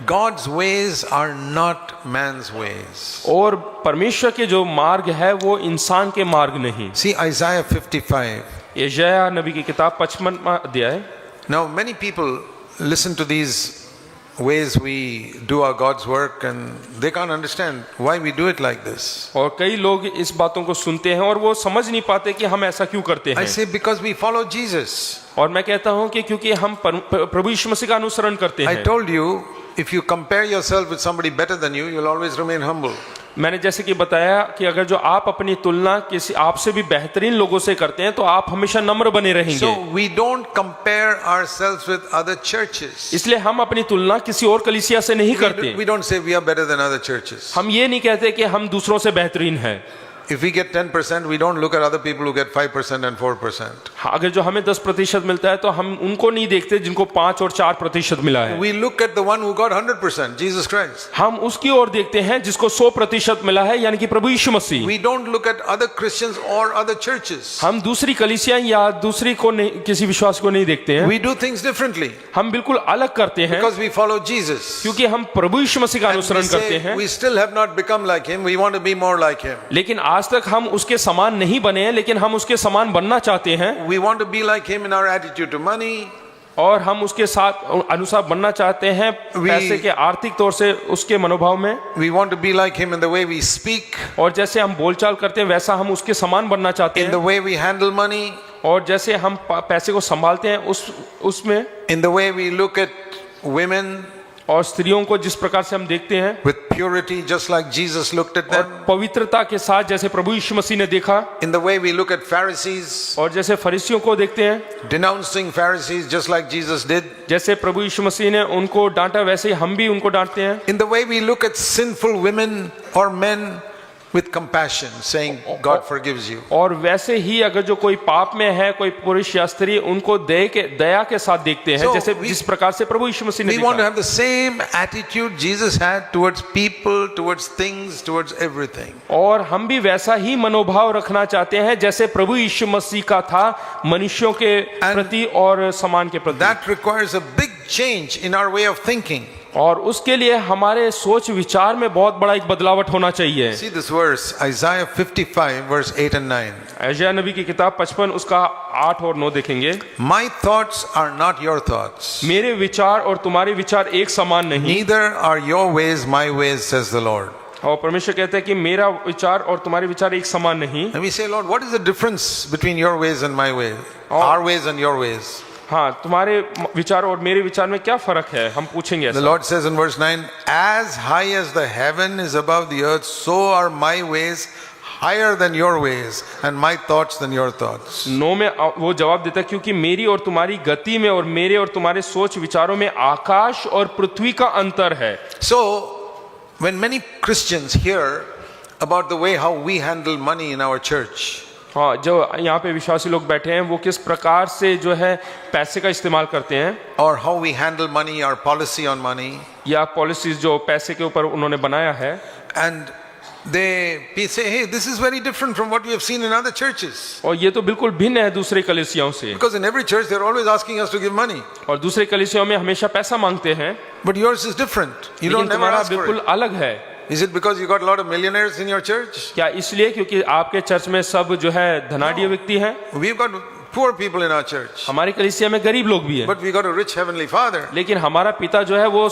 God's ways are not man's ways. और परमेश्वर के जो मार्ग है वो इंसान के मार्ग नहीं। See Isaiah 55. यशायाह नबी की किताब 55वां अध्याय। Now many people listen to these ways we do our God's work and they can't understand why we do it like this. और कई लोग इस बातों को सुनते हैं और वो समझ नहीं पाते कि हम ऐसा क्यों करते हैं। I say because we follow Jesus. और मैं कहता हूं कि क्योंकि हम प्रभु यीशु मसीह का अनुसरण करते हैं। I told you if you compare yourself with somebody better than you, you'll always remain humble. मैंने जैसे कि बताया कि अगर जो आप अपनी तुलना किसी आपसे भी बेहतरीन लोगों से करते हैं तो आप हमेशा नम्र बने रहेंगे। So we don't compare ourselves with other churches. इसलिए हम अपनी तुलना किसी और कलीसिया से नहीं करते। We don't say we are better than other churches. हम ये नहीं कहते कि हम दूसरों से बेहतरीन हैं। If we get 10%, we don't look at other people who get 5% and 4%. अगर जो हमें 10% मिलता है तो हम उनको नहीं देखते जिनको 5 और 4% मिला है। We look at the one who got 100%, Jesus Christ. हम उसकी ओर देखते हैं जिसको 100% मिला है, यानी कि प्रभु यीशु मसीह। We don't look at other Christians or other churches. हम दूसरी कलीसिया या दूसरी को नहीं, किसी विश्वास को नहीं देखते हैं। We do things differently. हम बिल्कुल अलग करते हैं because we follow Jesus. क्योंकि हम प्रभु यीशु मसीह का अनुसरण करते हैं। We still have not become like him. We want to be more like him. लेकिन आज तक हम उसके समान नहीं बने हैं, लेकिन हम उसके समान बनना चाहते हैं। We want to be like him in our attitude to money. और हम उसके साथ अनुसार बनना चाहते हैं पैसे के आर्थिक तौर से उसके मनोभाव में। We want to be like him in the way we speak. और जैसे हम बोलचाल करते हैं वैसा हम उसके समान बनना चाहते हैं। In the way we handle money. और जैसे हम पैसे को संभालते हैं उसमें। In the way we look at women. और स्त्रियों को जिस प्रकार से हम देखते हैं with purity just like Jesus looked at them. और पवित्रता के साथ जैसे प्रभु यीशु मसीह ने देखा। In the way we look at Pharisees. और जैसे फरीसियों को देखते हैं। denouncing Pharisees just like Jesus did. जैसे प्रभु यीशु मसीह ने उनको डांटा वैसे ही हम भी उनको डांटते हैं। In the way we look at sinful women or men with compassion saying God forgives you. और वैसे ही अगर जो कोई पाप में है, कोई पुरुष या स्त्री, उनको दया के साथ देखते हैं, जैसे जिस प्रकार से प्रभु यीशु मसीह ने देखा। We want to have the same attitude Jesus had towards people, towards things, towards everything. और हम भी वैसा ही मनोभाव रखना चाहते हैं जैसे प्रभु यीशु मसीह का था मनुष्यों के प्रति और समाज के प्रति। That requires a big change in our way of thinking. और उसके लिए हमारे सोच विचार में बहुत बड़ा एक बदलावट होना चाहिए। See this verse, Isaiah 55 verse 8 and 9. यशायाह नबी की किताब 55 उसका 8 और 9 देखेंगे। My thoughts are not your thoughts. मेरे विचार और तुम्हारे विचार एक समान नहीं। Neither are your ways my ways, says the Lord. और परमेश्वर कहते हैं कि मेरा विचार और तुम्हारे विचार एक समान नहीं। And we say, Lord, what is the difference between your ways and my ways? Our ways and your ways? हाँ, तुम्हारे विचार और मेरे विचार में क्या फर्क है, हम पूछेंगे ऐसा। The Lord says in verse 9, as high as the heaven is above the earth, so are my ways higher than your ways and my thoughts than your thoughts. 9 में वो जवाब देता है क्योंकि मेरी और तुम्हारी गति में और मेरे और तुम्हारे सोच विचारों में आकाश और पृथ्वी का अंतर है। So when many Christians hear about the way how we handle money in our church, हाँ, जो यहाँ पे विश्वासी लोग बैठे हैं वो किस प्रकार से जो है पैसे का इस्तेमाल करते हैं, or how we handle money, our policy on money, या पॉलिसीज जो पैसे के ऊपर उन्होंने बनाया है, and they say, hey, this is very different from what we have seen in other churches. और ये तो बिल्कुल भिन्न है दूसरे कलीसियाओं से। Because in every church they're always asking us to give money. और दूसरे कलीसियाओं में हमेशा पैसा मांगते हैं। But yours is different. You don't never ask for बिल्कुल it. अलग है। Is it because you got a lot of millionaires in your church? क्या इसलिए क्योंकि आपके चर्च में सब जो है धनाढ्य व्यक्ति हैं? We've got poor people in our church. हमारी कलीसिया में गरीब लोग भी हैं। But we got a rich heavenly Father. लेकिन हमारा पिता जो है वो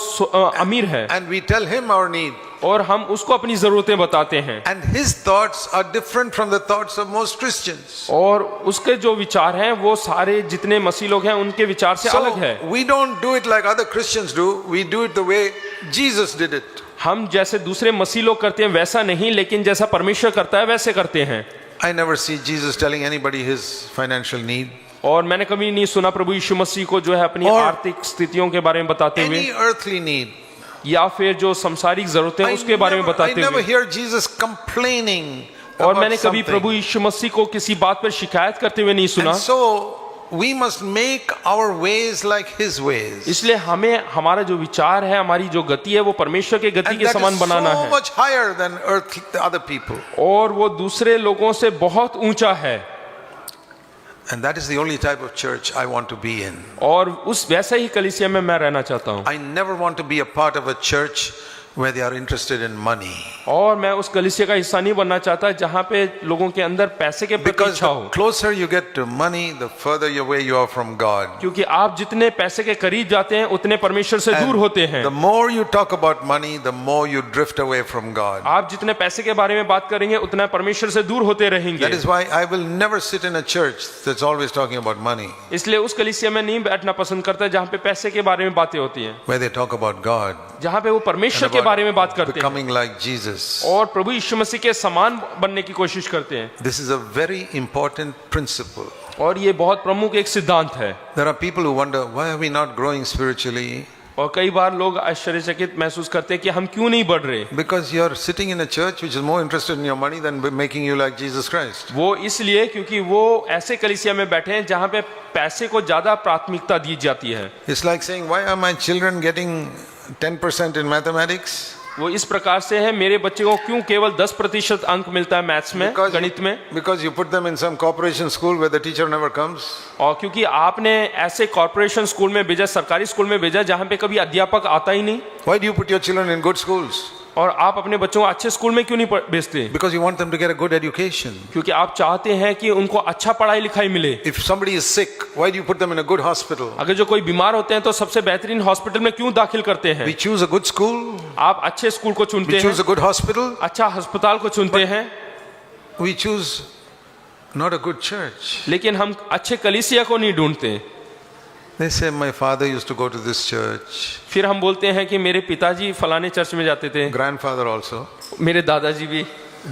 अमीर है। And we tell him our need. और हम उसको अपनी जरूरतें बताते हैं। And his thoughts are different from the thoughts of most Christians. और उसके जो विचार हैं वो सारे जितने मसीह लोग हैं उनके विचार से अलग है। So we don't do it like other Christians do. We do it the way Jesus did it. हम जैसे दूसरे मसीह लोग करते हैं वैसा नहीं, लेकिन जैसा परमेश्वर करता है वैसे करते हैं। I never see Jesus telling anybody his financial need. और मैंने कभी नहीं सुना प्रभु यीशु मसीह को जो है अपनी आर्थिक स्थितियों के बारे में बताते हुए, Any earthly need. या फिर जो सांसारिक जरूरतें उसके बारे में बताते I never हुए। hear Jesus complaining और about मैंने कभी something. प्रभु यीशु मसीह को किसी बात पर शिकायत करते हुए नहीं सुना। And so we must make our ways like his ways. इसलिए हमें हमारा जो विचार है, हमारी जो गति है वो परमेश्वर की गति And के that समान is बनाना so है। much higher than the other people. और वो दूसरे लोगों से बहुत ऊंचा है। And that is the only type of church I want to be in. और उस वैसा ही कलीसिया में मैं रहना चाहता हूँ। I never want to be a part of a church where they are interested in money. और मैं उस कलीसिया का हिस्सा नहीं बनना चाहता जहाँ पे लोगों के अंदर पैसे के प्रति Because इच्छा the हो, closer you get to money, the further away you are from God. क्योंकि आप जितने पैसे के करीब जाते हैं उतने परमेश्वर से दूर होते हैं। The more you talk about money, the more you drift away from God. आप जितने पैसे के बारे में बात करेंगे उतना परमेश्वर से दूर होते रहेंगे। That is why I will never sit in a church that's always talking about money, इसलिए उस कलीसिया में नहीं बैठना पसंद करता जहाँ पे पैसे के बारे में बातें होती हैं, where they talk about God, जहाँ पे वो परमेश्वर के बारे में बात करते हैं becoming like Jesus. और प्रभु यीशु मसीह के समान बनने की कोशिश करते हैं। This is a very important principle. और ये बहुत प्रमुख एक सिद्धांत है। There are people who wonder, why are we not growing spiritually? और कई बार लोग आश्चर्यचकित महसूस करते हैं कि हम क्यों नहीं बढ़ रहे। Because you are sitting in a church which is more interested in your money than making you like Jesus Christ. वो इसलिए क्योंकि वो ऐसे कलीसिया में बैठे हैं जहाँ पे पैसे को ज्यादा प्राथमिकता दी जाती है। It's like saying, why are my children getting 10% in mathematics? वो इस प्रकार से है, मेरे बच्चे को क्यों केवल 10% अंक मिलता है मैथ्स में, गणित में? Because you put them in some corporation school where the teacher never comes. और क्योंकि आपने ऐसे कॉर्पोरेशन स्कूल में भेजा, सरकारी स्कूल में भेजा जहाँ पे कभी अध्यापक आता ही नहीं। Why do you put your children in good schools? और आप अपने बच्चों को अच्छे स्कूल में क्यों नहीं भेजते? Because you want them to get a good education. क्योंकि आप चाहते हैं कि उनको अच्छा पढ़ाई लिखाई मिले। If somebody is sick, why do you put them in a good hospital? अगर जो कोई बीमार होते हैं तो सबसे बेहतरीन हॉस्पिटल में क्यों दाखिल करते हैं? We choose a good school. आप अच्छे स्कूल को चुनते We choose हैं, a good hospital. अच्छा अस्पताल को चुनते हैं, We choose not a good church. लेकिन हम अच्छे कलीसिया को नहीं ढूंढते। They say, my father used to go to this church. फिर हम बोलते हैं कि मेरे पिताजी फलाने चर्च में जाते थे, Grandfather also. मेरे दादाजी भी।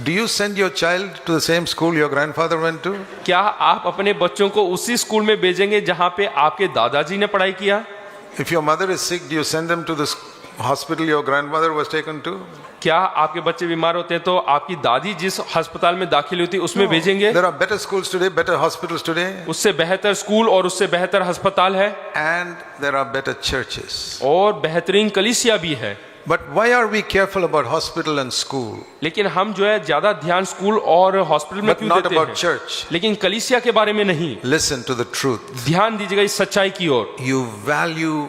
Do you send your child to the same school your grandfather went to? क्या आप अपने बच्चों को उसी स्कूल में भेजेंगे जहाँ पे आपके दादाजी ने पढ़ाई किया? If your mother is sick, do you send them to the hospital your grandmother was taken to? क्या आपके बच्चे बीमार होते हैं तो आपकी दादी जिस अस्पताल में दाखिल होती है उसमें भेजेंगे? There are better schools today, better hospitals today, उससे बेहतर स्कूल और उससे बेहतर अस्पताल है and there are better churches. और बेहतरीन कलीसिया भी है। But why are we careful about hospital and school, लेकिन हम जो है ज्यादा ध्यान स्कूल और हॉस्पिटल में but क्यों not देते about हैं? church? लेकिन कलीसिया के बारे में नहीं। Listen to the truth. ध्यान दीजिएगा इस सच्चाई की ओर, You value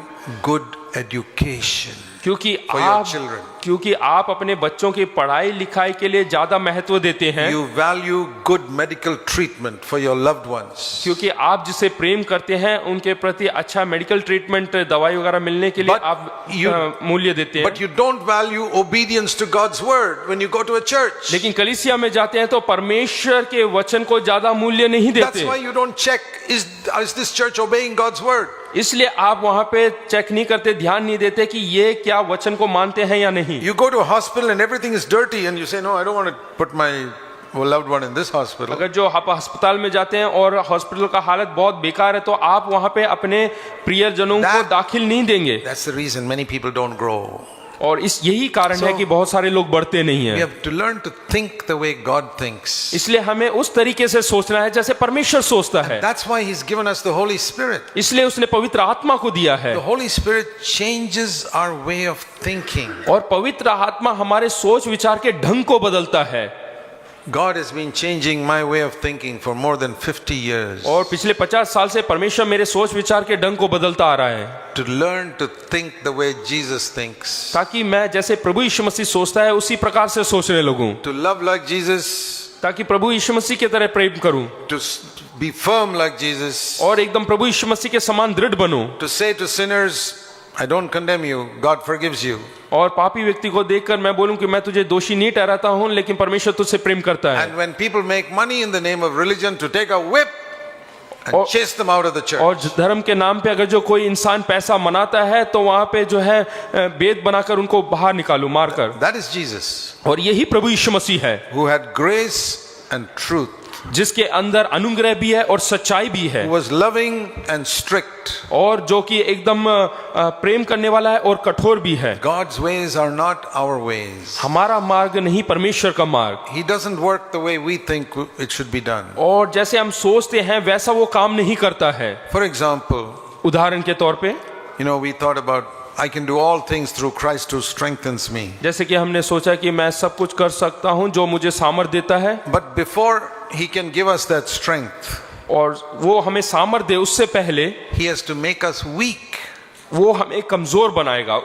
good education. क्योंकि For your आप children. क्योंकि आप अपने बच्चों की पढ़ाई लिखाई के लिए ज्यादा महत्व देते हैं, You value good medical treatment for your loved ones. क्योंकि आप जिसे प्रेम करते हैं उनके प्रति अच्छा मेडिकल ट्रीटमेंट, दवाई वगैरह मिलने के लिए But आप you- मूल्य देते हैं। But you don't value obedience to God's word when you go to a church. लेकिन कलीसिया में जाते हैं तो परमेश्वर के वचन को ज्यादा मूल्य नहीं That's देते, why you don't check, is this church obeying God's word? इसलिए आप वहां पे चेक नहीं करते, ध्यान नहीं देते कि ये क्या वचन को मानते हैं या नहीं। You go to a hospital and everything is dirty and you say, no, I don't want to put my loved one in this hospital. अगर जो आप अस्पताल में जाते हैं और हॉस्पिटल का हालत बहुत बेकार है तो आप वहां पे अपने प्रियजनों को That- दाखिल नहीं देंगे, That's the reason many people don't grow. और इस यही कारण है So- कि बहुत सारे लोग बढ़ते नहीं We हैं। have to learn to think the way God thinks. इसलिए हमें उस तरीके से सोचना है जैसे परमेश्वर सोचता है। That's why He's given us the Holy Spirit. इसलिए उसने पवित्र आत्मा को दिया है, The Holy Spirit changes our way of thinking. और पवित्र आत्मा हमारे सोच विचार के ढंग को बदलता है। God has been changing my way of thinking for more than 50 years. और पिछले 50 साल से परमेश्वर मेरे सोच विचार के ढंग को बदलता आ रहा है, To learn to think the way Jesus thinks. ताकि मैं जैसे प्रभु यीशु मसीह सोचता है उसी प्रकार से सोचने लगूं, To love like Jesus. ताकि प्रभु यीशु मसीह की तरह प्रेम करूं To be firm like Jesus. और एकदम प्रभु यीशु मसीह के समान दृढ़ बनूं, To say to sinners, I don't condemn you, God forgives you. और पापी व्यक्ति को देखकर मैं बोलूं कि मैं तुझे दोषी नहीं ठहराता हूं, लेकिन परमेश्वर तुझसे प्रेम करता है। And when people make money in the name of religion, to take a whip and chase them out of the church. और धर्म के नाम पे अगर जो कोई इंसान पैसा मनाता है तो वहां पे जो है बेद बनाकर उनको बाहर निकालूं मारकर, That is Jesus, और यही प्रभु यीशु मसीह है who had grace and truth, जिसके अंदर अनुग्रह भी है और सच्चाई भी है, who was loving and strict. और जो कि एकदम प्रेम करने वाला है और कठोर भी है। God's ways are not our ways. हमारा मार्ग नहीं परमेश्वर का मार्ग, He doesn't work the way we think it should be done. और जैसे हम सोचते हैं वैसा वो काम नहीं करता है। For example, उदाहरण के तौर पे we thought about, I can do all things through Christ who strengthens me. जैसे कि हमने सोचा कि मैं सब कुछ कर सकता हूं जो मुझे सामर्थ देता है, But before He can give us that strength, और वो हमें सामर्थ्य दे उससे पहले He has to make us weak. वो हमें कमजोर बनाएगा।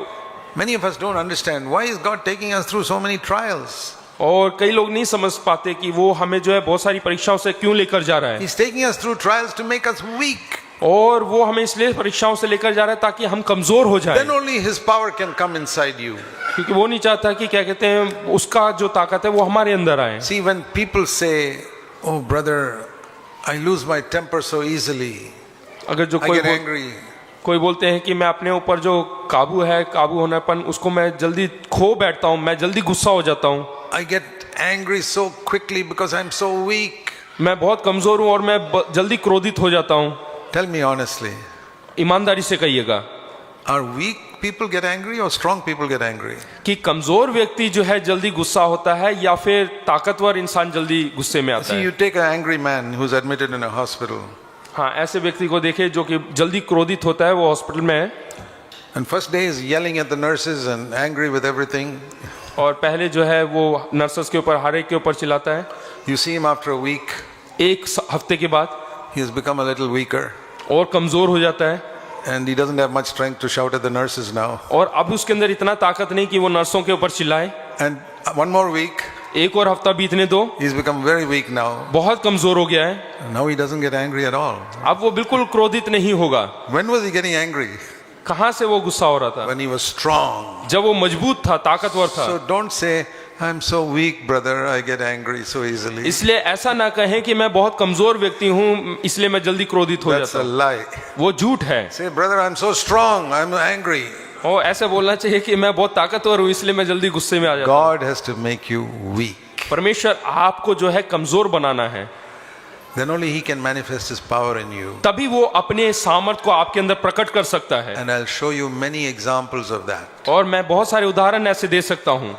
Many of us don't understand why is God taking us through so many trials. और कई लोग नहीं समझ पाते कि वो हमें जो है बहुत सारी परीक्षाओं से क्यों लेकर जा रहा है, He's taking us through trials to make us weak. और वो हमें इसलिए परीक्षाओं से लेकर जा रहा है ताकि हम कमजोर हो जाएं, Then only His power can come inside you. क्योंकि वो नहीं चाहता कि क्या कहते हैं उसका जो ताकत है वो हमारे अंदर आए। See, when people say, "Oh, brother, I lose my temper so easily. अगर जो I get angry." कोई बोलते हैं कि मैं अपने ऊपर जो काबू है, काबू होनापन, उसको मैं जल्दी खो बैठता हूँ, मैं जल्दी गुस्सा हो जाता हूँ, I get angry so quickly because I'm so weak. मैं बहुत कमजोर हूँ और मैं जल्दी क्रोधित हो जाता हूँ। Tell me honestly, ईमानदारी से कहिएगा, are weak people get angry or strong people get angry? कि कमजोर व्यक्ति जो है जल्दी गुस्सा होता है या फिर ताकतवर इंसान जल्दी गुस्से में आता See, है? you take an angry man who's admitted in a hospital, हाँ, ऐसे व्यक्ति को देखे जो कि जल्दी क्रोधित होता है, वो हॉस्पिटल में है and first day is yelling at the nurses and angry with everything. और पहले जो है वो नर्सेस के ऊपर, हर एक के ऊपर चिल्लाता है। You see him after a week, एक हफ्ते के बाद he has become a little weaker और कमजोर हो जाता है, and he doesn't have much strength to shout at the nurses now. और अब उसके अंदर इतना ताकत नहीं कि वो नर्सों के ऊपर चिल्लाए। And one more week, एक और हफ्ता बीतने दो, he's become very weak now. बहुत कमजोर हो गया है, Now he doesn't get angry at all. अब वो बिल्कुल क्रोधित नहीं होगा। When was he getting angry? कहाँ से वो गुस्सा हो रहा था? When he was strong. जब वो मजबूत था, ताकतवर था। So don't say, "I'm so weak, brother, I get angry so easily." इसलिए ऐसा ना कहें कि मैं बहुत कमजोर व्यक्ति हूँ इसलिए मैं जल्दी क्रोधित हो That's जाता a हूँ, lie. वो झूठ है। Say, "Brother, I'm so strong, I'm angry." और ऐसे बोलना चाहिए कि मैं बहुत ताकतवर हूँ इसलिए मैं जल्दी गुस्से में आ जाता हूँ। God has to make you weak. परमेश्वर आपको जो है कमजोर बनाना है, Then only He can manifest His power in you. तभी वो अपने सामर्थ को आपके अंदर प्रकट कर सकता है। And I'll show you many examples of that. और मैं बहुत सारे उदाहरण ऐसे दे सकता हूँ।